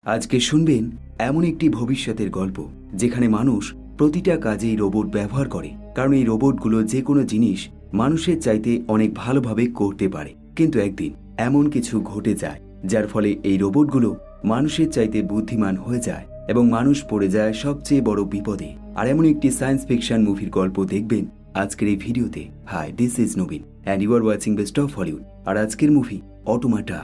আজকে শুনবেন এমন একটি ভবিষ্যতের গল্প যেখানে মানুষ প্রতিটা কাজেই রোবট ব্যবহার করে, কারণ এই রোবটগুলো যে কোনো জিনিস মানুষের চাইতে অনেক ভালোভাবে করতে পারে। কিন্তু একদিন এমন কিছু ঘটে যায় যার ফলে এই রোবটগুলো মানুষের চাইতে বুদ্ধিমান হয়ে যায় এবং মানুষ পড়ে যায় সবচেয়ে বড় বিপদে। আর এমন একটি সায়েন্স ফিকশন মুভির গল্প দেখবেন আজকের এই ভিডিওতে। হাই, দিস ইজ নবীন and you are watching best of Hollywood. আর আজকের মুভি অটোমাটা।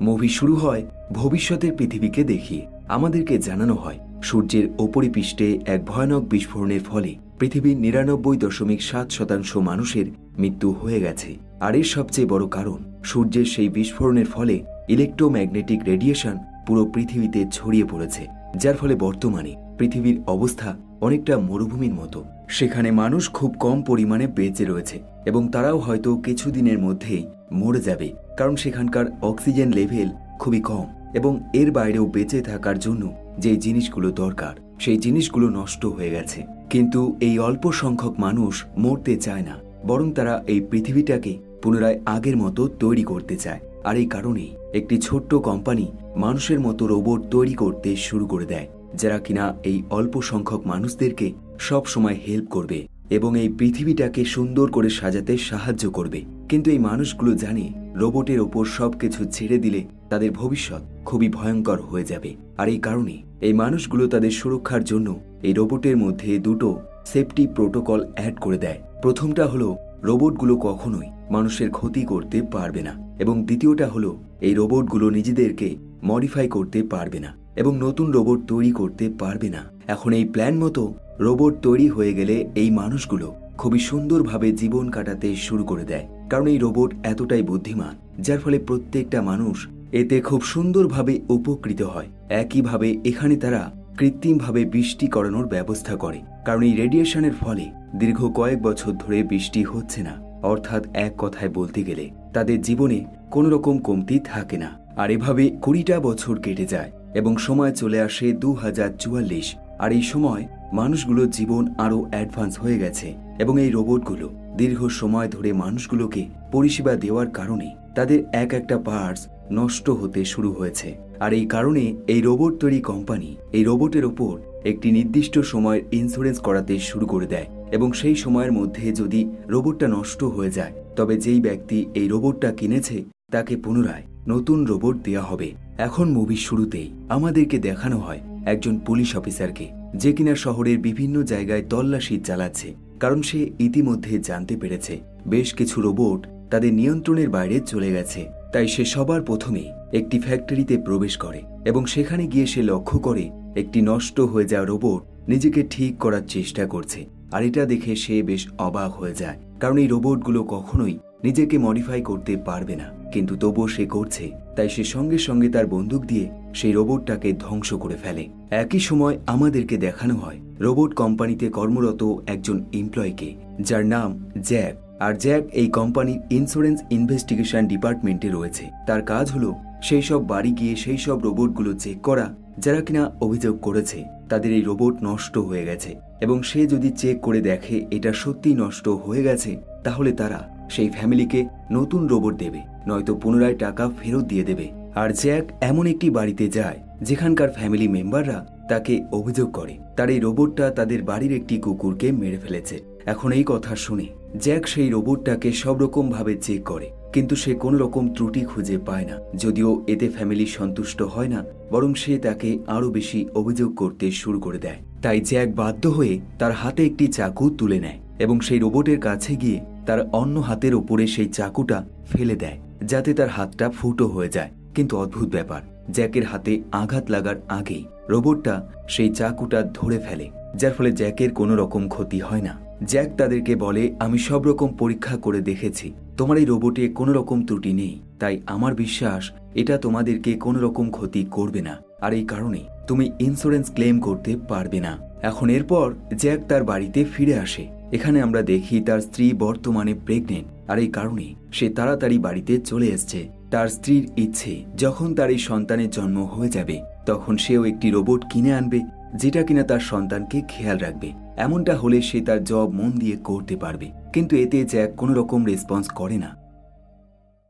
মুভি শুরু হয় ভবিষ্যতের পৃথিবীকে দেখিয়ে। আমাদেরকে জানানো হয় সূর্যের উপরিপৃষ্ঠে এক ভয়ানক বিস্ফোরণের ফলে পৃথিবীর ৯৯.৭% মানুষের মৃত্যু হয়ে গেছে। আর এর সবচেয়ে বড় কারণ সূর্যের সেই বিস্ফোরণের ফলে ইলেকট্রোম্যাগনেটিক রেডিয়েশন পুরো পৃথিবীতে ছড়িয়ে পড়েছে, যার ফলে বর্তমানে পৃথিবীর অবস্থা অনেকটা মরুভূমির মতো। সেখানে মানুষ খুব কম পরিমাণে বেঁচে রয়েছে এবং তারাও হয়তো কিছুদিনের মধ্যেই মরে যাবে, কারণ সেখানকার অক্সিজেন লেভেল খুবই কম এবং এর বাইরেও বেঁচে থাকার জন্য যে জিনিসগুলো দরকার সেই জিনিসগুলো নষ্ট হয়ে গেছে। কিন্তু এই অল্প সংখ্যক মানুষ মরতে চায় না, বরং তারা এই পৃথিবীটাকে পুনরায় আগের মতো তৈরি করতে চায়। আর এই কারণেই একটি ছোট্ট কোম্পানি মানুষের মতো রোবট তৈরি করতে শুরু করে দেয়, যারা কিনা এই অল্প সংখ্যক মানুষদেরকে সব সময় হেল্প করবে এবং এই পৃথিবীটাকে সুন্দর করে সাজাতে সাহায্য করবে। কিন্তু এই মানুষগুলো জানে রোবটের ওপর সবকিছু ছেড়ে দিলে তাদের ভবিষ্যৎ খুবই ভয়ঙ্কর হয়ে যাবে। আর এই কারণে এই মানুষগুলো তাদের সুরক্ষার জন্য এই রোবটের মধ্যে দুটো সেফটি প্রোটোকল অ্যাড করে দেয়। প্রথমটা হলো রোবটগুলো কখনোই মানুষের ক্ষতি করতে পারবে না, এবং দ্বিতীয়টা হলো এই রোবটগুলো নিজেদেরকে মডিফাই করতে পারবে না এবং নতুন রোবট তৈরি করতে পারবে না। এখন এই প্ল্যান মতো রোবট তৈরি হয়ে গেলে এই মানুষগুলো খুবই সুন্দরভাবে জীবন কাটাতে শুরু করে দেয়, কারণ এই রোবট এতটাই বুদ্ধিমান যার ফলে প্রত্যেকটা মানুষ এতে খুব সুন্দরভাবে উপকৃত হয়। একইভাবে এখানে তারা কৃত্রিমভাবে বৃষ্টি করানোর ব্যবস্থা করে, কারণ এই রেডিয়েশনের ফলে দীর্ঘ কয়েক বছর ধরে বৃষ্টি হচ্ছে না। অর্থাৎ এক কথায় বলতে গেলে তাদের জীবনে কোনো রকম কমতি থাকে না। আর এভাবে ২০টা বছর কেটে যায় এবং সময় চলে আসে ২০৪৪। আর এই সময় মানুষগুলোর জীবন আরও অ্যাডভান্স হয়ে গেছে এবং এই রোবটগুলো দীর্ঘ সময় ধরে মানুষগুলোকে পরিষেবা দেওয়ার কারণে তাদের এক একটা পার্টস নষ্ট হতে শুরু হয়েছে। আর এই কারণে এই রোবট তৈরি কোম্পানি এই রোবটের ওপর একটি নির্দিষ্ট সময়ের ইন্স্যুরেন্স করাতে শুরু করে দেয় এবং সেই সময়ের মধ্যে যদি রোবটটা নষ্ট হয়ে যায় তবে যেই ব্যক্তি এই রোবটটা কিনেছে তাকে পুনরায় নতুন রোবট দেওয়া হবে। এখন মুভির শুরুতেই আমাদেরকে দেখানো হয় একজন পুলিশ অফিসারকে, যে কিনা শহরের বিভিন্ন জায়গায় তল্লাশি চালাচ্ছে, কারণ সে ইতিমধ্যে জানতে পেরেছে বেশ কিছু রোবট তাদের নিয়ন্ত্রণের বাইরে চলে গেছে। তাই সে সবার প্রথমে একটি ফ্যাক্টরিতে প্রবেশ করে এবং সেখানে গিয়ে সে লক্ষ্য করে একটি নষ্ট হয়ে যাওয়া রোবট নিজেকে ঠিক করার চেষ্টা করছে। আর এটা দেখে সে বেশ অবাক হয়ে যায়, কারণ এই রোবটগুলো কখনোই নিজেকে মডিফাই করতে পারবে না, কিন্তু তবুও সে করছে। তাই সে সঙ্গে সঙ্গে তার বন্দুক দিয়ে সেই রোবটটাকে ধ্বংস করে ফেলে। একই সময় আমাদেরকে দেখানো হয় রোবট কোম্পানিতে কর্মরত একজন এমপ্লয়িকে, যার নাম জ্যাক। আর জ্যাক এই কোম্পানির ইন্স্যুরেন্স ইনভেস্টিগেশন ডিপার্টমেন্টে রয়েছে। তার কাজ হলো সেই সব বাড়ি গিয়ে সেই সব রোবটগুলো চেক করা যারা কিনা অভিযোগ করেছে তাদের এই রোবট নষ্ট হয়ে গেছে, এবং সে যদি চেক করে দেখে এটা সত্যি নষ্ট হয়ে গেছে তাহলে তারা সেই ফ্যামিলিকে নতুন রোবট দেবে, নয়তো পুনরায় টাকা ফেরত দিয়ে দেবে। আর জ্যাক এমন একটি বাড়িতে যায় যেখানকার ফ্যামিলি মেম্বাররা তাকে অভিযোগ করে তার এই রোবটটা তাদের বাড়ির একটি কুকুরকে মেরে ফেলেছে। এখন এই কথা শুনে জ্যাক সেই রোবটটাকে সব রকম ভাবে চেক করে, কিন্তু সে কোনো রকম ত্রুটি খুঁজে পায় না। যদিও এতে ফ্যামিলি সন্তুষ্ট হয় না, বরং সে তাকে আরো বেশি অভিযোগ করতে শুরু করে দেয়। তাই জ্যাক বাধ্য হয়ে তার হাতে একটি চাকু তুলে নেয় এবং সেই রোবটের কাছে গিয়ে তার অন্য হাতের ওপরে সেই চাকুটা ফেলে দেয়, যাতে তার হাতটা ফুটো হয়ে যায়। কিন্তু অদ্ভুত ব্যাপার, জ্যাকের হাতে আঘাত লাগার আগেই রোবটটা সেই চাকুটা ধরে ফেলে, যার ফলে জ্যাকের কোনো রকম ক্ষতি হয় না। জ্যাক তাদেরকে বলে, আমি সব রকম পরীক্ষা করে দেখেছি, তোমার এই রোবটে কোনো রকম ত্রুটি নেই, তাই আমার বিশ্বাস এটা তোমাদেরকে কোনো রকম ক্ষতি করবে না। আর এই কারণে তুমি ইন্স্যুরেন্স ক্লেম করতে পারবে না। এখন এরপর জ্যাক তার বাড়িতে ফিরে আসে। এখানে আমরা দেখি তার স্ত্রী বর্তমানে প্রেগনেন্ট, আর এই কারণে সে তাড়াতাড়ি বাড়িতে চলে এসছে। তার স্ত্রীর ইচ্ছে যখন তার এই সন্তানের জন্ম হয়ে যাবে তখন সেও একটি রোবট কিনে আনবে, যেটা কিনা তার সন্তানকে খেয়াল রাখবে। এমনটা হলে সে তার জব মন দিয়ে করতে পারবে। কিন্তু এতে জ্যাক কোনো রকম রেসপন্স করে না।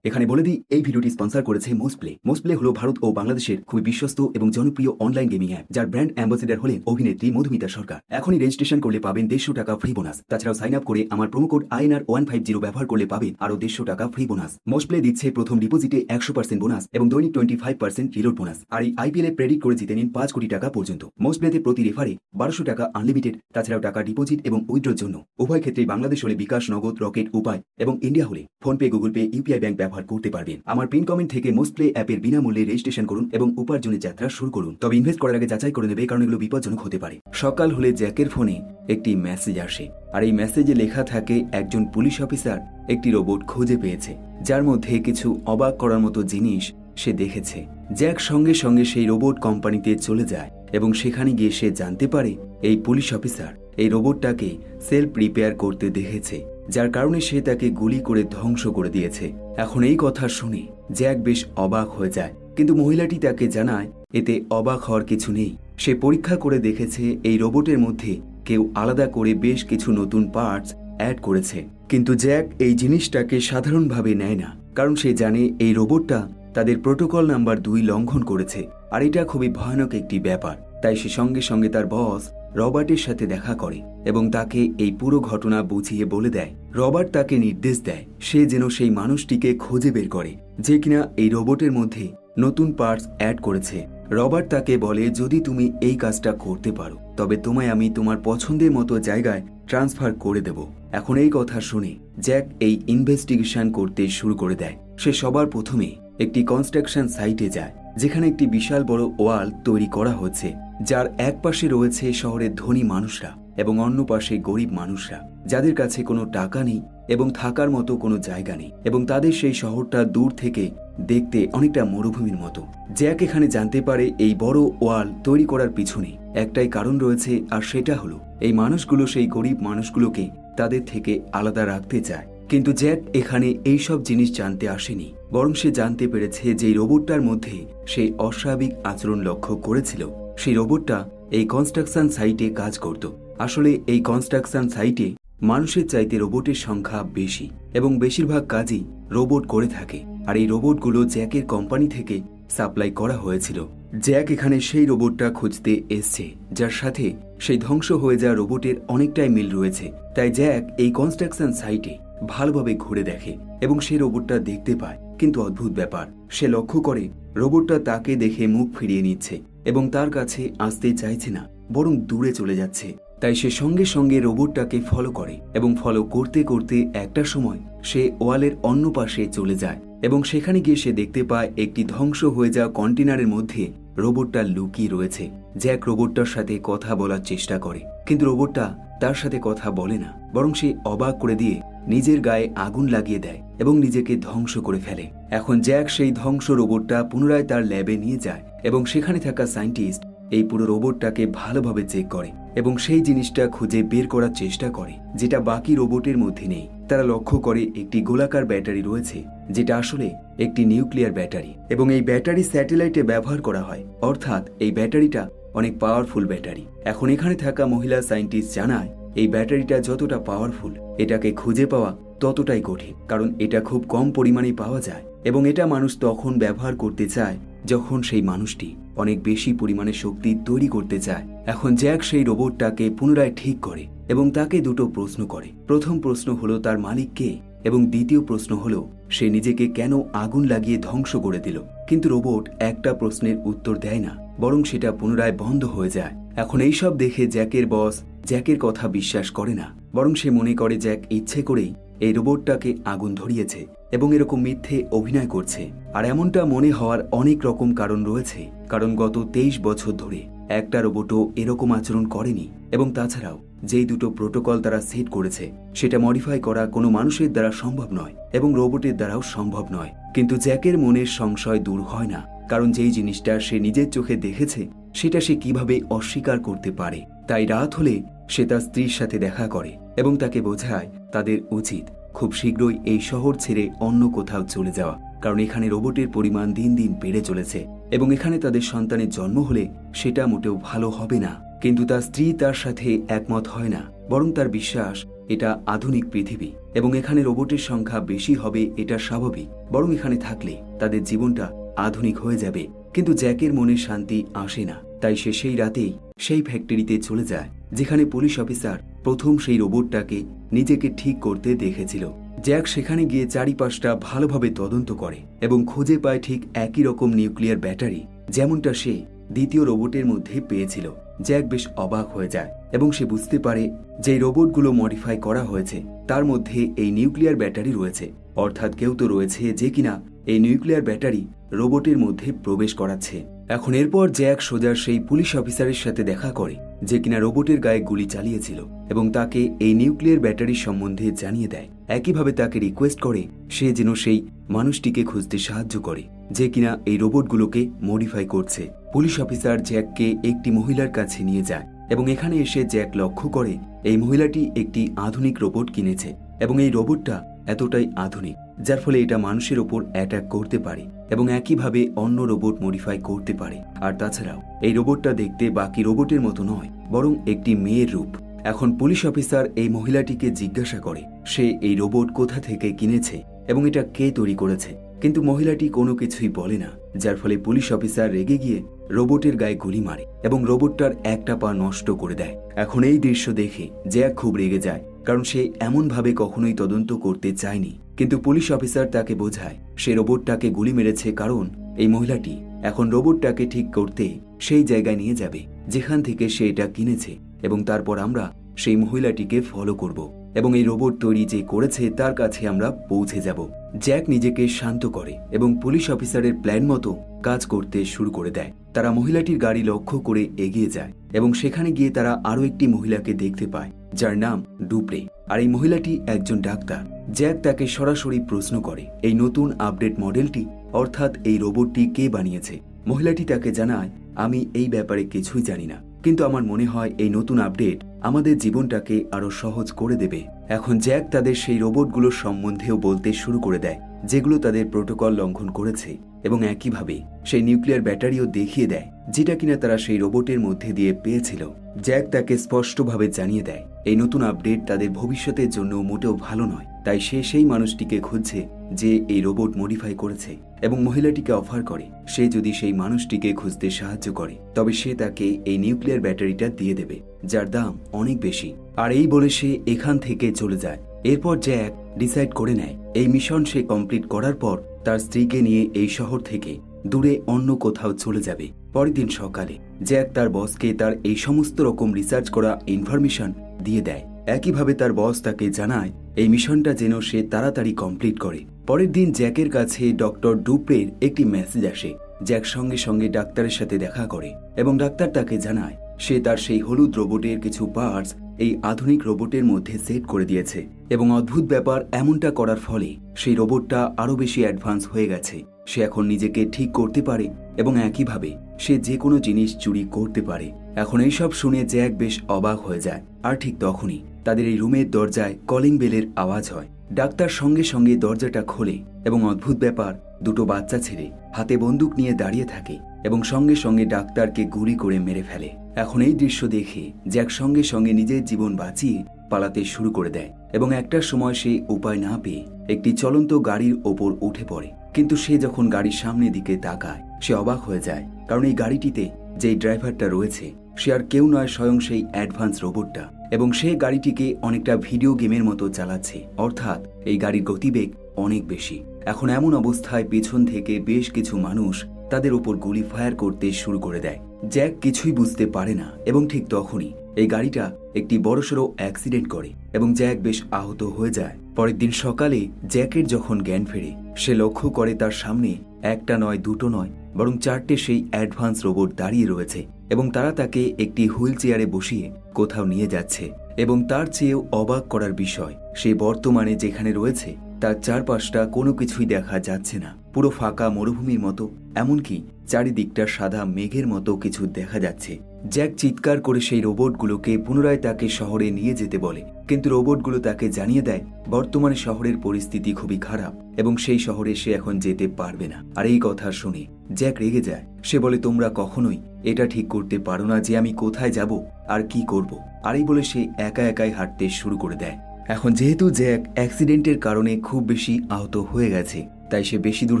এখানে বলে দিই, এই ভিডিওটি স্পন্সর করেছে মোস্টপ্লে। মোস্টপ্লে হলো ভারত ও বাংলাদেশের খুবই বিশ্বস্ত এবং জনপ্রিয় অনলাইন গেমিং অ্যাপ, যার ব্র্যান্ড অ্যাম্বাসেডর হলেন অভিনেত্রী মধুমিতা সরকার। এখনই রেজিস্ট্রেশন করলে পাবেন 150 টাকা ফ্রি বোনাস। তাছাড়াও সাইন আপ করে আমার প্রোমো কোড INR150 ব্যবহার করলে পাবেন আরো 150 টাকা ফ্রি বোনাস। মোস্টপ্লে দিচ্ছে প্রথম ডিপোজিটে 100% বোনাস এবং দৈনিক 25% রিলোড বোনাস। আর এই IPL এ প্রেডিক্ট করে জিতে নিন 5 কোটি টাকা পর্যন্ত। মোস্টপ্লেতে প্রতি রেফারে 1200 টাকা আনলিমিটেড। তাছাড়াও টাকা ডিপোজিট এবং উইথড্রর জন্য উভয় ক্ষেত্রেই বাংলাদেশ হলে বিকাশ, নগদ, রকেট, উপায় এবং ইন্ডিয়া হলে PhonePe, Google pay, UPI bank ব্যবহার করতে পারবেন। আমার পিন কমেন্ট থেকে মোস্টপ্লে অ্যাপের বিনামূল্যে রেজিস্ট্রেশন করুন এবং উপার্জনের যাত্রা শুরু করুন। তবে ইনভেস্ট করার আগে যাচাই করে নেবে, কারণ এগুলো বিপজ্জনক হতে পারে। সকাল হলে জ্যাকের ফোনে একটি মেসেজ আসে, আর এই মেসেজে লেখা থাকে একজন পুলিশ অফিসার একটি রোবট খুঁজে পেয়েছে, যার মধ্যে কিছু অবাক করার মতো জিনিস সে দেখেছে। জ্যাক সঙ্গে সঙ্গে সেই রোবট কোম্পানিতে চলে যায় এবং সেখানে গিয়ে সে জানতে পারে এই পুলিশ অফিসার এই রোবটটাকে সেলফ রিপেয়ার করতে দেখেছে, যার কারণে সে তাকে গুলি করে ধ্বংস করে দিয়েছে। এখন এই কথা শুনে জ্যাক বেশ অবাক হয়ে যায়, কিন্তু মহিলাটি তাকে জানায় এতে অবাক হওয়ার কিছু নেই। সে পরীক্ষা করে দেখেছে এই রোবটের মধ্যে কেউ আলাদা করে বেশ কিছু নতুন পার্টস অ্যাড করেছে। কিন্তু জ্যাক এই জিনিসটাকে সাধারণভাবে নেয় না, কারণ সে জানে এই রোবটটা তাদের প্রোটোকল নাম্বার 2 লঙ্ঘন করেছে, আর এটা খুবই ভয়ানক একটি ব্যাপার। তাই সে সঙ্গে সঙ্গে তার বস রবার্টের সাথে দেখা করে এবং তাকে এই পুরো ঘটনা বুঝিয়ে বলে দেয়। রবার্ট তাকে নির্দেশ দেয় সে যেন সেই মানুষটিকে খুঁজে বের করে যে কিনা এই রোবটের মধ্যে নতুন পার্টস অ্যাড করেছে। রবার্ট তাকে বলে, যদি তুমি এই কাজটা করতে পারো তবে তোমায় আমি তোমার পছন্দের মতো জায়গায় ট্রান্সফার করে দেব। এখন এই কথা শুনে জ্যাক এই ইনভেস্টিগেশন করতে শুরু করে দেয়। সে সবার প্রথমে একটি কনস্ট্রাকশন সাইটে যায়, যেখানে একটি বিশাল বড় ওয়াল তৈরি করা হচ্ছে, যার এক পাশে রয়েছে শহরের ধনী মানুষরা এবং অন্য পাশে গরিব মানুষরা, যাদের কাছে কোনো টাকা নেই এবং থাকার মতো কোনো জায়গা নেই, এবং তাদের সেই শহরটা দূর থেকে দেখতে অনেকটা মরুভূমির মতো। জ্যাক এখানে জানতে পারে এই বড় ওয়াল তৈরি করার পিছনে একটাই কারণ রয়েছে, আর সেটা হলো এই মানুষগুলো সেই গরিব মানুষগুলোকে তাদের থেকে আলাদা রাখতে চায়। কিন্তু জ্যাক এখানে এইসব জিনিস জানতে আসেনি, বরং সে জানতে পেরেছে যে রোবটটার মধ্যে সে অস্বাভাবিক আচরণ লক্ষ্য করেছিল। সেই রোবটটা এই কনস্ট্রাকশন সাইটে কাজ করত। আসলে এই কনস্ট্রাকশন সাইটে মানুষের চাইতে রোবটের সংখ্যা বেশি এবং বেশিরভাগ কাজই রোবট করে থাকে, আর এই রোবটগুলো জ্যাকের কোম্পানি থেকে সাপ্লাই করা হয়েছিল। জ্যাক এখানে সেই রোবটটা খুঁজতে এসছে, যার সাথে সেই ধ্বংস হয়ে যাওয়া রোবটের অনেকটাই মিল রয়েছে। তাই জ্যাক এই কনস্ট্রাকশন সাইটে ভালোভাবে ঘুরে দেখে এবং সে রোবটটা দেখতে পায়। কিন্তু অদ্ভুত ব্যাপার, সে লক্ষ্য করে রোবটটা তাকে দেখে মুখ ফিরিয়ে নিচ্ছে এবং তার কাছে আসতে চাইছে না, বরং দূরে চলে যাচ্ছে। তাই সে সঙ্গে সঙ্গে রোবটটাকে ফলো করে এবং ফলো করতে করতে একটা সময় সে ওয়ালের অন্য পাশে চলে যায় এবং সেখানে গিয়ে সে দেখতে পায় একটি ধ্বংস হয়ে যাওয়া কন্টেনারের মধ্যে রোবটটা লুকিয়ে রয়েছে। জ্যাক রোবটটার সাথে কথা বলার চেষ্টা করে, কিন্তু রোবটটা তার সাথে কথা বলে না, বরং সে অবাক করে দিয়ে নিজের গায়ে আগুন লাগিয়ে দেয় এবং নিজেকে ধ্বংস করে ফেলে। এখন জ্যাক সেই ধ্বংস রোবটটা পুনরায় তার ল্যাবে নিয়ে যায় এবং সেখানে থাকা সায়েন্টিস্ট এই পুরো রোবটটাকে ভালোভাবে চেক করে এবং সেই জিনিসটা খুঁজে বের করার চেষ্টা করে যেটা বাকি রোবটের মধ্যে নেই। তারা লক্ষ্য করে একটি গোলাকার ব্যাটারি রয়েছে, যেটা আসলে একটি নিউক্লিয়ার ব্যাটারি, এবং এই ব্যাটারি স্যাটেলাইটে ব্যবহার করা হয়, অর্থাৎ এই ব্যাটারিটা অনেক পাওয়ারফুল ব্যাটারি। এখন এখানে থাকা মহিলা সায়েন্টিস্ট জানায় এই ব্যাটারিটা যতটা পাওয়ারফুল, এটাকে খুঁজে পাওয়া ততটাই কঠিন, কারণ এটা খুব কম পরিমাণে পাওয়া যায় এবং এটা মানুষ তখন ব্যবহার করতে চায় যখন সেই মানুষটি অনেক বেশি পরিমাণে শক্তি তৈরি করতে চায়। এখন জ্যাক সেই রোবটটাকে পুনরায় ঠিক করে এবং তাকে দুটো প্রশ্ন করে। প্রথম প্রশ্ন হলো তার মালিক কে, এবং দ্বিতীয় প্রশ্ন হলো সে নিজেকে কেন আগুন লাগিয়ে ধ্বংস করে দিল। কিন্তু রোবট একটা প্রশ্নের উত্তর দেয় না, বরং সেটা পুনরায় বন্ধ হয়ে যায়। এখন এইসব দেখে জ্যাকের বস জ্যাকের কথা বিশ্বাস করে না, বরং সে মনে করে জ্যাক ইচ্ছে করেই এই রোবটটাকে আগুন ধরিয়েছে এবং এরকম মিথ্যে অভিনয় করছে। আর এমনটা মনে হওয়ার অনেক রকম কারণ রয়েছে, কারণ গত 23 বছর ধরে একটা রোবটও এরকম আচরণ করেনি, এবং তাছাড়াও যেই দুটো প্রোটোকল তারা সেট করেছে সেটা মডিফাই করা কোনো মানুষের দ্বারা সম্ভব নয় এবং রোবটের দ্বারাও সম্ভব নয়। কিন্তু জ্যাকের মনের সংশয় দূর হয় না, কারণ যেই জিনিসটা সে নিজের চোখে দেখেছে সেটা সে কিভাবে অস্বীকার করতে পারে। তাই রাত হলে সে তার স্ত্রীর সাথে দেখা করে এবং তাকে বোঝায় তাদের উচিত খুব শীঘ্রই এই শহর ছেড়ে অন্য কোথাও চলে যাওয়া, কারণ এখানে রোবটের পরিমাণ দিন দিন বেড়ে চলেছে এবং এখানে তাদের সন্তানের জন্ম হলে সেটা মোটেও ভালো হবে না। কিন্তু তার স্ত্রী তার সাথে একমত হয় না, বরং তার বিশ্বাস এটা আধুনিক পৃথিবী এবং এখানে রোবটের সংখ্যা বেশি হবে এটা স্বাভাবিক, বরং এখানে থাকলে তাদের জীবনটা আধুনিক হয়ে যাবে। কিন্তু জ্যাকের মনে শান্তি আসে না, তাই সে সেই রাতেই সেই ফ্যাক্টরিতে চলে যায় যেখানে পুলিশ অফিসার প্রথম সেই রোবটটাকে নিজেকে ঠিক করতে দেখেছিল। জ্যাক সেখানে গিয়ে চারিপাশটা ভালোভাবে তদন্ত করে এবং খুঁজে পায় ঠিক একই রকম নিউক্লিয়ার ব্যাটারি যেমনটা সে দ্বিতীয় রোবটের মধ্যে পেয়েছিল। জ্যাক বেশ অবাক হয়ে যায় এবং সে বুঝতে পারে যে রোবটগুলো মডিফাই করা হয়েছে তার মধ্যে এই নিউক্লিয়ার ব্যাটারি রয়েছে, অর্থাৎ কেউ তো রয়েছে যে কিনা এই নিউক্লিয়ার ব্যাটারি রোবটের মধ্যে প্রবেশ করাচ্ছে। এখন এরপর জ্যাক সোজা সেই পুলিশ অফিসারের সাথে দেখা করে যে কিনা রোবটের গায়ে গুলি চালিয়েছিল এবং তাকে এই নিউক্লিয়ার ব্যাটারির সম্বন্ধে জানিয়ে দেয়। একইভাবে তাকে রিকোয়েস্ট করে সে যেন সেই মানুষটিকে খুঁজতে সাহায্য করে যে কিনা এই রোবটগুলোকে মডিফাই করছে। পুলিশ অফিসার জ্যাককে একটি মহিলার কাছে নিয়ে যায় এবং এখানে এসে জ্যাক লক্ষ্য করে এই মহিলাটি একটি আধুনিক রোবট কিনেছে এবং এই রোবটটা এতটাই আধুনিক যার ফলে এটা মানুষের ওপর অ্যাটাক করতে পারে এবং একইভাবে অন্য রোবট মডিফাই করতে পারে। আর তাছাড়াও এই রোবটটা দেখতে বাকি রোবটের মতো নয়, বরং একটি মেয়ের রূপ। এখন পুলিশ অফিসার এই মহিলাটিকে জিজ্ঞাসা করে সে এই রোবট কোথা থেকে কিনেছে এবং এটা কে তৈরি করেছে, কিন্তু মহিলাটি কোনো কিছুই বলে না, যার ফলে পুলিশ অফিসার রেগে গিয়ে রোবটের গায়ে গুলি মারে এবং রোবটটার একটা পা নষ্ট করে দেয়। এখন এই দৃশ্য দেখে জ্যাক খুব রেগে যায়, কারণ সে এমনভাবে কখনোই তদন্ত করতে চায়নি। কিন্তু পুলিশ অফিসার তাকে বোঝায় সে রোবটটাকে গুলি মেরেছে কারণ এই মহিলাটি এখন রোবটটাকে ঠিক করতে সেই জায়গায় নিয়ে যাবে যেখান থেকে সে এটা কিনেছে এবং তারপর আমরা সেই মহিলাটিকে ফলো করব এবং এই রোবট তৈরি যে করেছে তার কাছে আমরা পৌঁছে যাব। জ্যাক নিজেকে শান্ত করে এবং পুলিশ অফিসারের প্ল্যান মতো কাজ করতে শুরু করে দেয়। তারা মহিলাটির গাড়ি লক্ষ্য করে এগিয়ে যায় এবং সেখানে গিয়ে তারা আরো একটি মহিলাকে দেখতে পায় যার নাম ডুপ্রে, আর এই মহিলাটি একজন ডাক্তার। জ্যাক তাকে সরাসরি প্রশ্ন করে এই নতুন আপডেট মডেলটি অর্থাৎ এই রোবটটি কে বানিয়েছে। মহিলাটি তাকে জানায় আমি এই ব্যাপারে কিছুই জানি না, কিন্তু আমার মনে হয় এই নতুন আপডেট আমাদের জীবনটাকে আরো সহজ করে দেবে। এখন জ্যাক তাদের সেই রোবটগুলোর সম্বন্ধেও বলতে শুরু করে দেয় যেগুলো তাদের প্রোটোকল লঙ্ঘন করেছে এবং একইভাবে সেই নিউক্লিয়ার ব্যাটারিও দেখিয়ে দেয় যেটা কিনা তারা সেই রোবটের মধ্যে দিয়ে পেয়েছিল। জ্যাক তাকে স্পষ্টভাবে জানিয়ে দেয় এই নতুন আপডেট তাদের ভবিষ্যতের জন্য মোটেও ভালো নয়, তাই সে সেই মানুষটিকে খুঁজছে যে এই রোবট মডিফাই করেছে এবং মহিলাটিকে অফার করে সে যদি সেই মানুষটিকে খুঁজতে সাহায্য করে তবে সে তাকে এই নিউক্লিয়ার ব্যাটারিটা দিয়ে দেবে যার দাম অনেক বেশি। আর এই বলে সে এখান থেকে চলে যায়। এরপর জ্যাক ডিসাইড করে নেয় এই মিশন সে কমপ্লিট করার পর তার স্ত্রীকে নিয়ে এই শহর থেকে দূরে অন্য কোথাও চলে যাবে। পরের দিন সকালে জ্যাক তার বসকে তার এই সমস্ত রকম রিসার্চ করা ইনফরমেশন দিয়ে দেয়। একইভাবে তার বস তাকে জানায় এই মিশনটা যেন সে তাড়াতাড়ি কমপ্লিট করে। পরের দিন জ্যাকের কাছে ডক্টর ডুপ্রের একটি মেসেজ আসে। জ্যাক সঙ্গে সঙ্গে ডাক্তারের সাথে দেখা করে এবং ডাক্তার তাকে জানায় সে তার সেই হলুদ রোবটের কিছু পার্টস এই আধুনিক রোবটের মধ্যে সেট করে দিয়েছে এবং অদ্ভুত ব্যাপার এমনটা করার ফলে সেই রোবটটা আরো বেশি অ্যাডভান্স হয়ে গেছে। সে এখন নিজেকে ঠিক করতে পারে এবং একইভাবে সে যে কোনো জিনিস চুরি করতে পারে। এখন এইসব শুনে জ্যাক বেশ অবাক হয়ে যায়। আর ঠিক তখনই তাদের এই রুমের দরজায় কলিং বেলের আওয়াজ হয়। ডাক্তার সঙ্গে সঙ্গে দরজাটা খোলে এবং অদ্ভুত ব্যাপার দুটো বাচ্চা ছেলে হাতে বন্দুক নিয়ে দাঁড়িয়ে থাকে এবং সঙ্গে সঙ্গে ডাক্তারকে গুলি করে মেরে ফেলে। এখন এই দৃশ্য দেখে জ্যাক সঙ্গে সঙ্গে নিজের জীবন বাঁচিয়ে পালাতে শুরু করে দেয় এবং একটা সময় সে উপায় না পেয়ে একটি চলন্ত গাড়ির ওপর উঠে পড়ে। কিন্তু সে যখন গাড়ির সামনের দিকে তাকায় সে অবাক হয়ে যায়, কারণ এই গাড়িটিতে যেই ড্রাইভারটা রয়েছে সে আর কেউ নয়, স্বয়ং সেই অ্যাডভান্স রোবটটা, এবং সে গাড়িটিকে অনেকটা ভিডিও গেমের মতো চালাচ্ছে, অর্থাৎ এই গাড়ির গতিবেগ অনেক বেশি। এখন এমন অবস্থায় পেছন থেকে বেশ কিছু মানুষ তাদের উপর গুলি ফায়ার করতে শুরু করে দেয়। জ্যাক কিছুই বুঝতে পারে না এবং ঠিক তখনই এই গাড়িটা একটি বড়সড় অ্যাক্সিডেন্ট করে এবং জ্যাক বেশ আহত হয়ে যায়। পরের দিন সকালে জ্যাকের যখন জ্ঞান ফেরে সে লক্ষ্য করে তার সামনে একটা নয়, দুটো নয়, বরং চারটে সেই অ্যাডভান্স রোবট দাঁড়িয়ে রয়েছে এবং তারা তাকে একটি হুইল চেয়ারে বসিয়ে কোথাও নিয়ে যাচ্ছে। এবং তার চেয়েও অবাক করার বিষয়, সে বর্তমানে যেখানে রয়েছে তার চারপাশটা কোনো কিছুই দেখা যাচ্ছে না, পুরো ফাঁকা মরুভূমির মতো, এমনকি চারিদিকটা সাদা মেঘের মতো কিছু দেখা যাচ্ছে। জ্যাক চিৎকার করে সেই রোবটগুলোকে পুনরায় তাকে শহরে নিয়ে যেতে বলে, কিন্তু রোবটগুলো তাকে জানিয়ে দেয় বর্তমানে শহরের পরিস্থিতি খুবই খারাপ এবং সেই শহরে সে এখন যেতে পারবে না। আর এই কথা শুনে জ্যাক রেগে যায়। সে বলে, তোমরা কখনোই এটা ঠিক করতে পারো না যে আমি কোথায় যাব আর কি করব। আর এই বলে সে একা একাই হাঁটতে শুরু করে দেয়। এখন যেহেতু জ্যাক অ্যাক্সিডেন্টের কারণে খুব বেশি আহত হয়ে গেছে, তাই সে বেশি দূর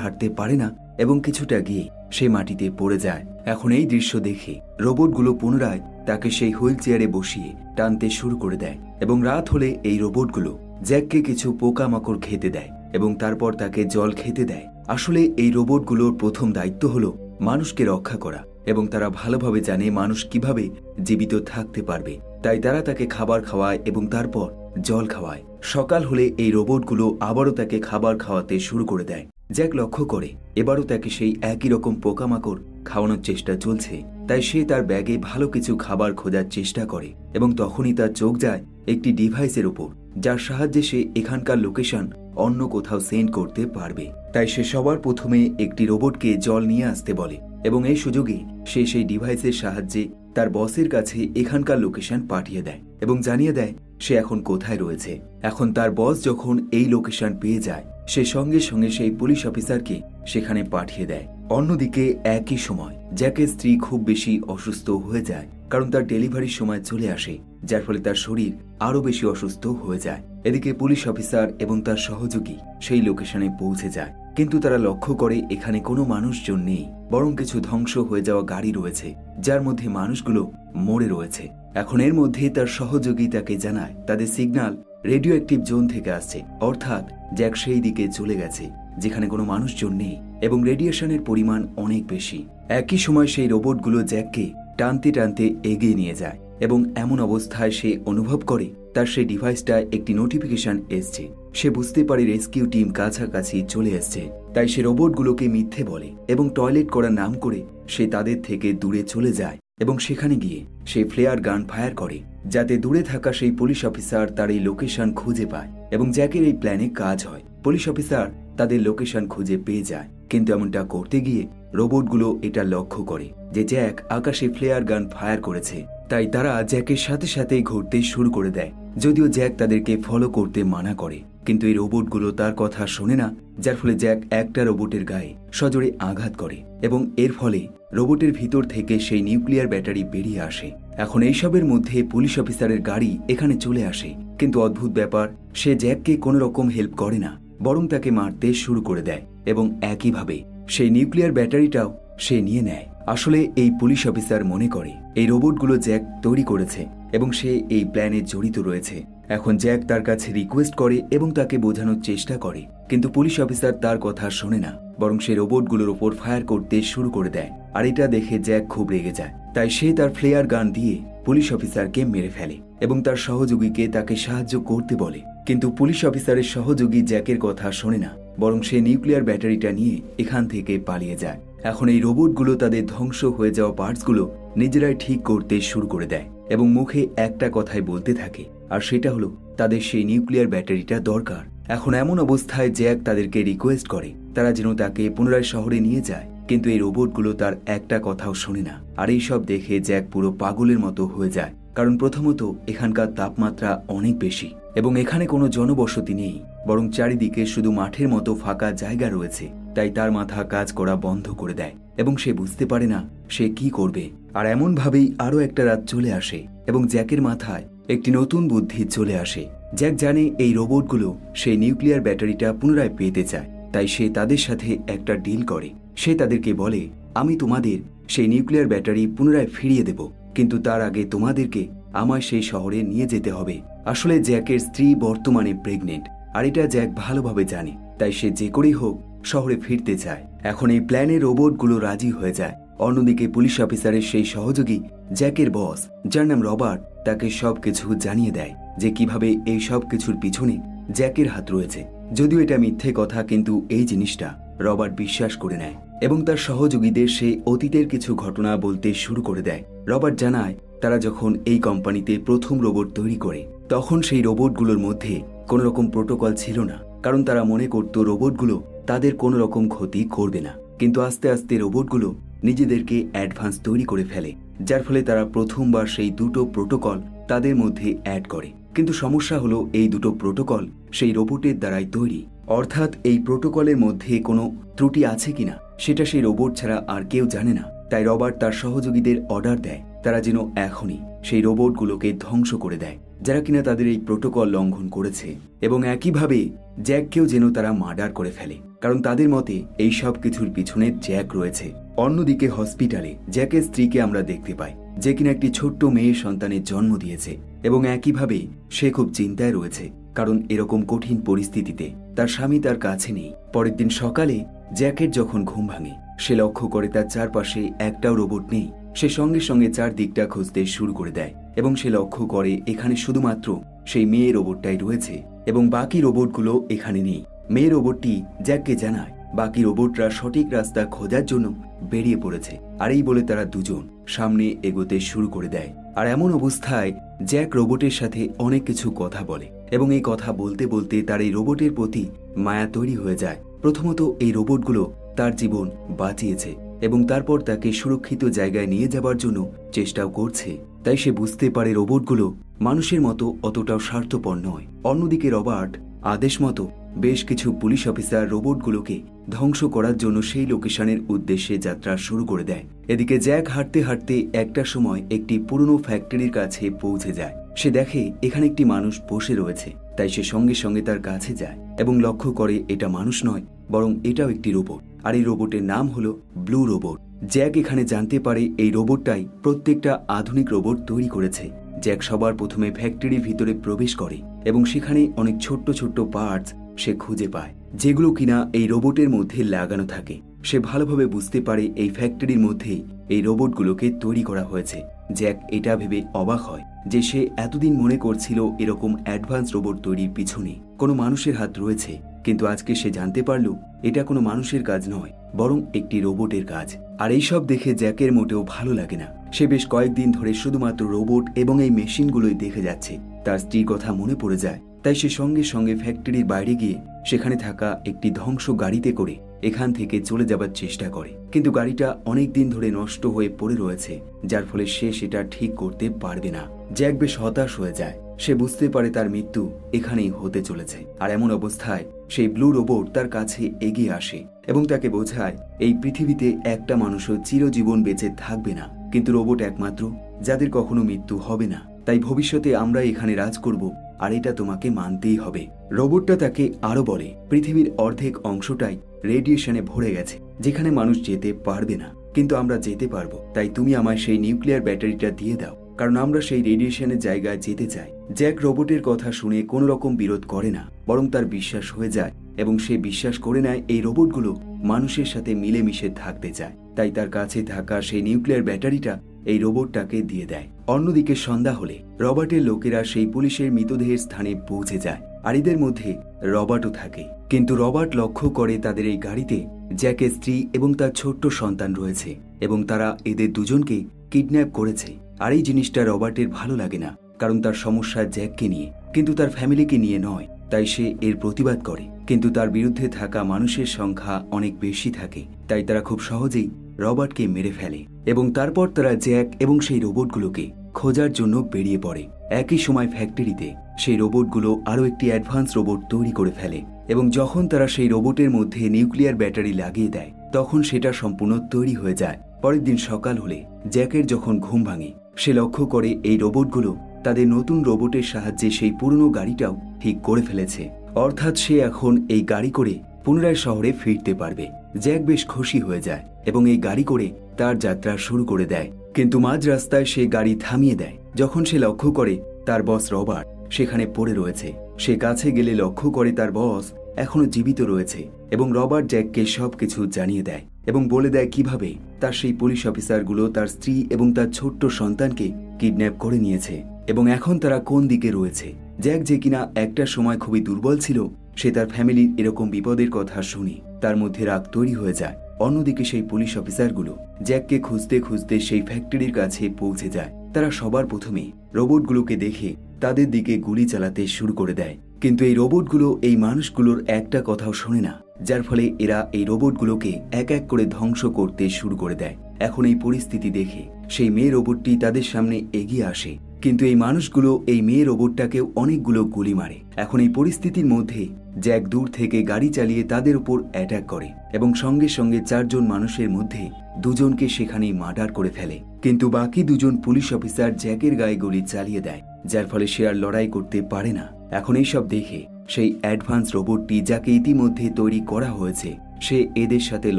হাঁটতে পারে না এবং কিছুটা গিয়ে সে মাটিতে পড়ে যায়। এখন এই দৃশ্য দেখে রোবটগুলো পুনরায় তাকে সেই হুইল চেয়ারে বসিয়ে টানতে শুরু করে দেয় এবং রাত হলে এই রোবটগুলো জ্যাককে কিছু পোকামাকড় খেতে দেয় এবং তারপর তাকে জল খেতে দেয়। আসলে এই রোবটগুলোর প্রথম দায়িত্ব হলো মানুষকে রক্ষা করা এবং তারা ভালোভাবে জানে মানুষ কিভাবে জীবিত থাকতে পারবে, তাই তারা তাকে খাবার খাওয়ায় এবং তারপর জল খাওয়ায়। সকাল হলে এই রোবটগুলো আবারও তাকে খাবার খাওয়াতে শুরু করে দেয়। জ্যাক লক্ষ্য করে এবারও তাকে সেই একই রকম পোকামাকড় খাওয়ানোর চেষ্টা চলছে, তাই সে তার ব্যাগে ভালো কিছু খাবার খোঁজার চেষ্টা করে এবং তখনই তার চোখ যায় একটি ডিভাইসের উপর, যার সাহায্যে সে এখানকার লোকেশন অন্য কোথাও সেন্ড করতে পারবে। তাই সে সবার প্রথমে একটি রোবটকে জল নিয়ে আসতে বলে এবং এই সুযোগে সে সেই ডিভাইসের সাহায্যে তার বসের কাছে এখানকার লোকেশন পাঠিয়ে দেয় এবং জানিয়ে দেয় সে এখন কোথায় রয়েছে। এখন তার বস যখন এই লোকেশন পেয়ে যায়, সে সঙ্গে সঙ্গে সেই পুলিশ অফিসারকে সেখানে পাঠিয়ে দেয়। অন্যদিকে একই সময় জ্যাকের স্ত্রী খুব বেশি অসুস্থ হয়ে যায়, কারণ তার ডেলিভারির সময় চলে আসে, যার ফলে তার শরীর আরো বেশি অসুস্থ হয়ে যায়। এদিকে পুলিশ অফিসার এবং তার সহযোগী সেই লোকেশনে পৌঁছে যায়, কিন্তু তারা লক্ষ্য করে এখানে কোনো মানুষজন নেই, বরং কিছু ধ্বংস হয়ে যাওয়া গাড়ি রয়েছে, যার মধ্যে মানুষগুলো মরে রয়েছে। এখন এর মধ্যে তার সহযোগী তাকে জানায় তাদের সিগন্যাল রেডিও অ্যাক্টিভ জোন থেকে আসছে, অর্থাৎ জ্যাক সেই দিকে চলে গেছে যেখানে কোনো মানুষজন নেই এবং রেডিয়েশনের পরিমাণ অনেক বেশি। একই সময় সেই রোবটগুলো জ্যাককে টানতে টানতে এগিয়ে নিয়ে যায় এবং এমন অবস্থায় সে অনুভব করে তার সেই ডিভাইসটা একটি নোটিফিকেশন এসছে। সে বুঝতে পারে রেস্কিউ টিম কাছাকাছি চলে এসছে, তাই সে রোবটগুলোকে মিথ্যে বলে এবং টয়লেট করার নাম করে সে তাদের থেকে দূরে চলে যায় এবং সেখানে গিয়ে সেই ফ্লেয়ার গান ফায়ার করে, যাতে দূরে থাকা সেই পুলিশ অফিসার তার এই লোকেশন খুঁজে পায় এবং জ্যাকের এই প্ল্যানে কাজ হয়। পুলিশ অফিসার তাদের লোকেশন খুঁজে পেয়ে যায়, কিন্তু এমনটা করতে গিয়ে রোবটগুলো এটা লক্ষ্য করে যে জ্যাক আকাশে ফ্লেয়ার গান ফায়ার করেছে, তাই তারা জ্যাকের সাথে সাথেই ঘুরতে শুরু করে দেয়। যদিও জ্যাক তাদেরকে ফলো করতে মানা করে, কিন্তু এই রোবটগুলো তার কথা শোনে না, যার ফলে জ্যাক একটা রোবটের গায়ে সজোরে আঘাত করে এবং এর ফলে রোবটের ভিতর থেকে সেই নিউক্লিয়ার ব্যাটারি বেরিয়ে আসে। এখন এইসবের মধ্যে পুলিশ অফিসারের গাড়ি এখানে চলে আসে, কিন্তু অদ্ভুত ব্যাপার, সে জ্যাককে কোনো রকম হেল্প করে না, বরং তাকে মারতে শুরু করে দেয় এবং একইভাবে সেই নিউক্লিয়ার ব্যাটারিটাও সে নিয়ে নেয়। আসলে এই পুলিশ অফিসার মনে করে এই রোবটগুলো জ্যাক তৈরি করেছে এবং সে এই প্ল্যানে জড়িত রয়েছে। এখন জ্যাক তার কাছে রিকোয়েস্ট করে এবং তাকে বোঝানোর চেষ্টা করে, কিন্তু পুলিশ অফিসার তার কথা শোনে না, বরং সে রোবটগুলোর ওপর ফায়ার করতে শুরু করে দেয়। আর এটা দেখে জ্যাক খুব রেগে যায়, তাই সে তার ফ্লেয়ার গান দিয়ে পুলিশ অফিসারকে মেরে ফেলে এবং তার সহযোগীকে তাকে সাহায্য করতে বলে, কিন্তু পুলিশ অফিসারের সহযোগী জ্যাকের কথা শোনে না, বরং সে নিউক্লিয়ার ব্যাটারিটা নিয়ে এখান থেকে পালিয়ে যায়। এখন এই রোবটগুলো তাদের ধ্বংস হয়ে যাওয়া পার্টসগুলো নিজেরাই ঠিক করতে শুরু করে দেয় এবং মুখে একটা কথাই বলতে থাকে, আর সেটা হলো তাদের সেই নিউক্লিয়ার ব্যাটারিটা দরকার। এখন এমন অবস্থায় জ্যাক তাদেরকে রিকোয়েস্ট করে তারা যেন তাকে পুনরায় শহরে নিয়ে যায়, কিন্তু এই রোবটগুলো তার একটা কথাও শোনে না। আর এইসব দেখে জ্যাক পুরো পাগলের মতো হয়ে যায়, কারণ প্রথমত এখানকার তাপমাত্রা অনেক বেশি এবং এখানে কোনো জনবসতি নেই, বরং চারিদিকে শুধু মাঠের মতো ফাঁকা জায়গা রয়েছে। তাই তার মাথা কাজ করা বন্ধ করে দেয় এবং সে বুঝতে পারে না সে কি করবে। আর এমন ভাবেই আরো একটা রাত চলে আসে এবং জ্যাকের মাথায় একটি নতুন বুদ্ধি চলে আসে। জ্যাক জানে এই রোবটগুলো সেই নিউক্লিয়ার ব্যাটারিটা পুনরায় পেতে চায়, তাই সে তাদের সাথে একটা ডিল করে। সে তাদেরকে বলে, আমি তোমাদের সেই নিউক্লিয়ার ব্যাটারি পুনরায় ফিরিয়ে দেব, কিন্তু তার আগে তোমাদেরকে আমার সেই শহরে নিয়ে যেতে হবে। আসলে জ্যাকের স্ত্রী বর্তমানে প্রেগনেন্ট, আর এটা জ্যাক ভালোভাবে জানে, তাই সে যে করেই হোক শহরে ফিরতে চায়। এখন এই প্ল্যানে রোবটগুলো রাজি হয়ে যায়। অন্যদিকে পুলিশ অফিসারের সেই সহযোগী জ্যাকের বস, যার নাম রবার্ট, তাকে সবকিছু জানিয়ে দেয় যে কিভাবে এই সব কিছুর পিছনে জ্যাকের হাত রয়েছে। যদিও এটা মিথ্যে কথা, কিন্তু এই জিনিসটা রবার্ট বিশ্বাস করে নেয় এবং তার সহযোগীদের সে অতীতের কিছু ঘটনা বলতে শুরু করে দেয়। রবার্ট জানায় তারা যখন এই কোম্পানিতে প্রথম রোবট তৈরি করে, তখন সেই রোবটগুলোর মধ্যে কোনো রকম প্রোটোকল ছিল না, কারণ তারা মনে করত রোবটগুলো তাদের কোনো রকম ক্ষতি করবে না। কিন্তু আস্তে আস্তে রোবটগুলো নিজেদেরকে অ্যাডভান্স তৈরি করে ফেলে, যার ফলে তারা প্রথমবার সেই দুটো প্রোটোকল তাদের মধ্যে অ্যাড করে। কিন্তু সমস্যা হলো এই দুটো প্রোটোকল সেই রোবটের দ্বারাই তৈরি, অর্থাৎ এই প্রোটোকলের মধ্যে কোনো ত্রুটি আছে কিনা সেটা সেই রোবট ছাড়া আর কেউ জানে না। তাই রবার্ট তার সহযোগীদের অর্ডার দেয় তারা যেন এখনই সেই রোবটগুলোকে ধ্বংস করে দেয়। যারা কিনা তাদের এই প্রোটোকল লঙ্ঘন করেছে, এবং একইভাবে জ্যাককেও যেন তারা মার্ডার করে ফেলে, কারণ তাদের মতে এই সব কিছুর পিছনে জ্যাক রয়েছে। অন্যদিকে হসপিটালে জ্যাকের স্ত্রীকে আমরা দেখতে পাই, যে কিনা একটি ছোট্ট মেয়ে সন্তানের জন্ম দিয়েছে, এবং একইভাবে সে খুব চিন্তায় রয়েছে, কারণ এরকম কঠিন পরিস্থিতিতে তার স্বামী তার কাছে নেই। পরের দিন সকালে জ্যাকের যখন ঘুম ভাঙে, সে লক্ষ্য করে তার চারপাশে একটাও রোবট নেই। সে সঙ্গে সঙ্গে চারদিকটা খুঁজতে শুরু করে দেয়, এবং সে লক্ষ্য করে এখানে শুধুমাত্র সেই মেয়ে রোবটটাই রয়েছে, এবং বাকি রোবটগুলো এখানে নেই। মেয়ে রোবটটি জ্যাককে জানায় বাকি রোবটরা সঠিক রাস্তা খোঁজার জন্য বেরিয়ে পড়েছে, আর এই বলে তারা দুজন সামনে এগোতে শুরু করে দেয়। আর এমন অবস্থায় জ্যাক রোবটের সাথে অনেক কিছু কথা বলে, এবং এই কথা বলতে বলতে তার এই রোবটের প্রতি মায়া তৈরি হয়ে যায়। প্রথমত এই রোবটগুলো তার জীবন বাঁচিয়েছে, এবং তারপর তাকে সুরক্ষিত জায়গায় নিয়ে যাবার জন্য চেষ্টাও করছে। তাই সে বুঝতে পারে রোবটগুলো মানুষের মতো অতটাও স্বার্থপর নয়। অন্যদিকে রবার্ট আদেশ মতো বেশ কিছু পুলিশ অফিসার রোবটগুলোকে ধ্বংস করার জন্য সেই লোকেশনের উদ্দেশ্যে যাত্রা শুরু করে দেয়। এদিকে জ্যাক হাঁটতে হাঁটতে একটা সময় একটি পুরনো ফ্যাক্টরির কাছে পৌঁছে যায়। সে দেখে এখানে একটি মানুষ বসে রয়েছে, তাই সে সঙ্গে সঙ্গে তার কাছে যায় এবং লক্ষ্য করে এটা মানুষ নয়, বরং এটাও একটি রোবট, আর এই রোবটের নাম হলো ব্লু রোবট। জ্যাক এখানে জানতে পারে এই রোবটটাই প্রত্যেকটা আধুনিক রোবট তৈরি করেছে। জ্যাক সবার প্রথমে ফ্যাক্টরির ভিতরে প্রবেশ করে, এবং সেখানে অনেক ছোট্ট ছোট্ট পার্টস সে খুঁজে পায়, যেগুলো কিনা এই রোবটের মধ্যে লাগানো থাকে। সে ভালোভাবে বুঝতে পারে এই ফ্যাক্টরির মধ্যেই এই রোবটগুলোকে তৈরি করা হয়েছে। জ্যাক এটা ভেবে অবাক হয় যে সে এতদিন মনে করছিল এরকম অ্যাডভান্স রোবট তৈরির পিছনে কোনো মানুষের হাত রয়েছে, কিন্তু আজকে সে জানতে পারল এটা কোনো মানুষের কাজ নয়, বরং একটি রোবটের কাজ। আর এইসব দেখে জ্যাকের মোটেও ভালো লাগে না। সে বেশ কয়েকদিন ধরে শুধুমাত্র রোবট এবং এই মেশিনগুলোই দেখে যাচ্ছে। তার স্ত্রীর কথা মনে পড়ে যায়, তাই সে সঙ্গে সঙ্গে ফ্যাক্টরির বাইরে গিয়ে সেখানে থাকা একটি ধ্বংস গাড়িতে করে এখান থেকে চলে যাবার চেষ্টা করে, কিন্তু গাড়িটা অনেক দিন ধরে নষ্ট হয়ে পড়ে রয়েছে, যার ফলে সে সেটা ঠিক করতে পারবে না। জ্যাক বেশ হতাশ হয়ে যায়। সে বুঝতে পারে তার মৃত্যু এখানেই হতে চলেছে। আর এমন অবস্থায় সেই ব্লু রোবট তার কাছে এগিয়ে আসে এবং তাকে বোঝায় এই পৃথিবীতে একটা মানুষও চিরজীবন বেঁচে থাকবে না, কিন্তু রোবট একমাত্র যাদের কখনো মৃত্যু হবে না। তাই ভবিষ্যতে আমরা এখানে রাজ করব, আর এটা তোমাকে মানতেই হবে। রোবটটা তাকে আরো বলে পৃথিবীর অর্ধেক অংশটাই রেডিয়েশনে ভরে গেছে, যেখানে মানুষ যেতে পারবে না, কিন্তু আমরা যেতে পারবো। তাই তুমি আমায় সেই নিউক্লিয়ার ব্যাটারিটা দিয়ে দাও, কারণ আমরা সেই রেডিয়েশনের জায়গায় যেতে চাই। জ্যাক রোবটের কথা শুনে কোনো রকম বিরোধ করে না, বরং তার বিশ্বাস হয়ে যায় এবং সে বিশ্বাস করে নেয় এই রোবটগুলো মানুষের সাথে মিলেমিশে থাকতে চায়। তাই তার কাছে থাকা সেই নিউক্লিয়ার ব্যাটারিটা এই রোবটটাকে দিয়ে দেয়। অন্যদিকে সন্ধ্যা হলে রবার্টের লোকেরা সেই পুলিশের মৃতদেহের স্থানে পৌঁছে যায়, আর এদের মধ্যে রবার্টও থাকে। কিন্তু রবার্ট লক্ষ্য করে তাদের এই গাড়িতে জ্যাকের স্ত্রী এবং তার ছোট্ট সন্তান রয়েছে, এবং তারা এদের দুজনকে কিডন্যাপ করেছে। আর এই জিনিসটা রবার্টের ভালো লাগে না, কারণ তার সমস্যা জ্যাককে নিয়ে, কিন্তু তার ফ্যামিলিকে নিয়ে নয়। তাই সে এর প্রতিবাদ করে, কিন্তু তার বিরুদ্ধে থাকা মানুষের সংখ্যা অনেক বেশি থাকে। তাই তারা খুব সহজেই রবার্টকে মেরে ফেলে, এবং তারপর তারা জ্যাক এবং সেই রোবটগুলোকে খোঁজার জন্য বেরিয়ে পড়ে। একই সময় ফ্যাক্টরিতে সেই রোবটগুলো আরও একটি অ্যাডভান্স রোবট তৈরি করে ফেলে, এবং যখন তারা সেই রোবটের মধ্যে নিউক্লিয়ার ব্যাটারি লাগিয়ে দেয়, তখন সেটা সম্পূর্ণ তৈরি হয়ে যায়। পরের দিন সকাল হলে জ্যাকের যখন ঘুম ভাঙে, সে লক্ষ্য করে এই রোবটগুলো তাদের নতুন রোবটের সাহায্যে সেই পুরনো গাড়িটাও ঠিক করে ফেলেছে। অর্থাৎ সে এখন এই গাড়ি করে পুনরায় শহরে ফিরতে পারবে। জ্যাক বেশ খুশি হয়ে যায় এবং এই গাড়ি করে তার যাত্রা শুরু করে দেয়। কিন্তু মাঝ রাস্তায় সে গাড়ি থামিয়ে দেয় যখন সে লক্ষ্য করে তার বস রবার্ট সেখানে পড়ে রয়েছে। সে কাছে গেলে লক্ষ্য করে তার বস এখনো জীবিত রয়েছে, এবং রবার্ট জ্যাককে সবকিছু জানিয়ে দেয় এবং বলে দেয় কিভাবে তার সেই পুলিশ অফিসারগুলো তার স্ত্রী এবং তার ছোট্ট সন্তানকে কিডন্যাপ করে নিয়েছে, এবং এখন তারা কোন দিকে রয়েছে। জ্যাক যে কিনা একটা সময় খুবই দুর্বল ছিল, সে তার ফ্যামিলির এরকম বিপদের কথা শুনে তার মধ্যে রাগ তৈরি হয়ে যায়। অন্যদিকে সেই পুলিশ অফিসারগুলো জ্যাককে খুঁজতে খুঁজতে সেই ফ্যাক্টরির কাছে পৌঁছে যায়। তারা সবার প্রথমে রোবটগুলোকে দেখে তাদের দিকে গুলি চালাতে শুরু করে দেয়, কিন্তু এই রোবটগুলো এই মানুষগুলোর একটা কথাও শোনে না, যার ফলে এরা এই রোবটগুলোকে এক এক করে ধ্বংস করতে শুরু করে দেয়। এখন এই পরিস্থিতি দেখে সেই মেয়ে রোবটটি তাদের সামনে এগিয়ে আসে, কিন্তু এই মানুষগুলো এই মেয়ে রোবটটাকেও অনেকগুলো গুলি মারে। এখন এই পরিস্থিতির মধ্যে জ্যাক দূর থেকে গাড়ি চালিয়ে তাদের উপর অ্যাটাক করে এবং সঙ্গে সঙ্গে 4 জন মানুষের মধ্যে 2 জনকে সেখানেই মার্ডার করে ফেলে। কিন্তু বাকি 2 জন পুলিশ অফিসার জ্যাকের গায়ে গুলি চালিয়ে দেয়, যার ফলে সে আর লড়াই করতে পারে না। এখন এইসব দেখে সেই অ্যাডভান্স রোবটটি যাকে ইতিমধ্যে তৈরি করা হয়েছে সে এদের সাথে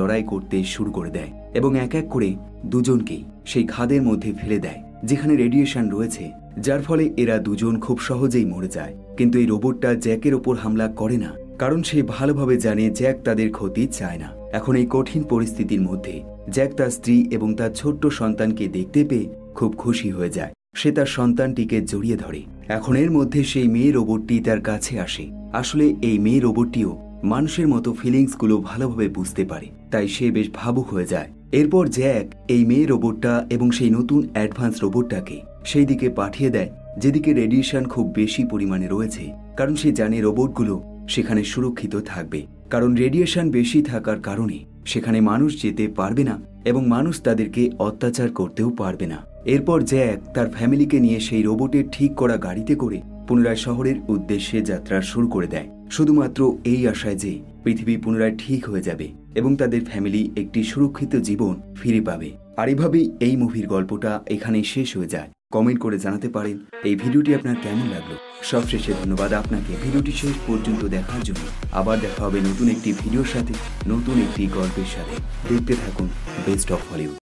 লড়াই করতে শুরু করে দেয় এবং এক এক করে 2 জনকেই সেই খাদের মধ্যে ফেলে দেয় যেখানে রেডিয়েশন রয়েছে, যার ফলে এরা 2 জন খুব সহজেই মরে যায়। কিন্তু এই রোবটটা জ্যাকের ওপর হামলা করে না, কারণ সে ভালোভাবে জানে জ্যাক তাদের ক্ষতি চায় না। এখন এই কঠিন পরিস্থিতির মধ্যে জ্যাক তার স্ত্রী এবং তার ছোট্ট সন্তানকে দেখতে পেয়ে খুব খুশি হয়ে যায়। সে তার সন্তানটিকে জড়িয়ে ধরে। এখন এর মধ্যে সেই মেয়ে রোবটটি তার কাছে আসে। আসলে এই মেয়ে রোবটটিও মানুষের মতো ফিলিংসগুলো ভালোভাবে বুঝতে পারে, তাই সে বেশ ভাবুক হয়ে যায়। এরপর জ্যাক এই মেয়ে রোবটটা এবং সেই নতুন অ্যাডভান্স রোবটটাকে সেই দিকে পাঠিয়ে দেয় যেদিকে রেডিয়েশন খুব বেশি পরিমাণে রয়েছে, কারণ সে জানে রোবটগুলো সেখানে সুরক্ষিত থাকবে। কারণ রেডিয়েশন বেশি থাকার কারণে সেখানে মানুষ যেতে পারবে না এবং মানুষ তাদেরকে অত্যাচার করতেও পারবে না। এরপর জ্যাক তার ফ্যামিলিকে নিয়ে সেই রোবটের ঠিক করা গাড়িতে করে পুনরায় শহরের উদ্দেশ্যে যাত্রা শুরু করে দেয়, শুধুমাত্র এই আশায় যে পৃথিবী পুনরায় ঠিক হয়ে যাবে এবং তাদের ফ্যামিলি একটি সুরক্ষিত জীবন ফিরে পাবে। আর এভাবেই এই মুভির গল্পটা এখানেই শেষ হয়ে যায়। কমেন্ট করে জানাতে পারেন এই ভিডিওটি আপনার কেমন লাগলো। সবশেষে ধন্যবাদ আপনাকে ভিডিওটি শেষ পর্যন্ত দেখার জন্য। আবার দেখা হবে নতুন একটি ভিডিওর সাথে, নতুন একটি গল্পের সাথে। দেখতে থাকুন বেস্ট অফ হলিউড।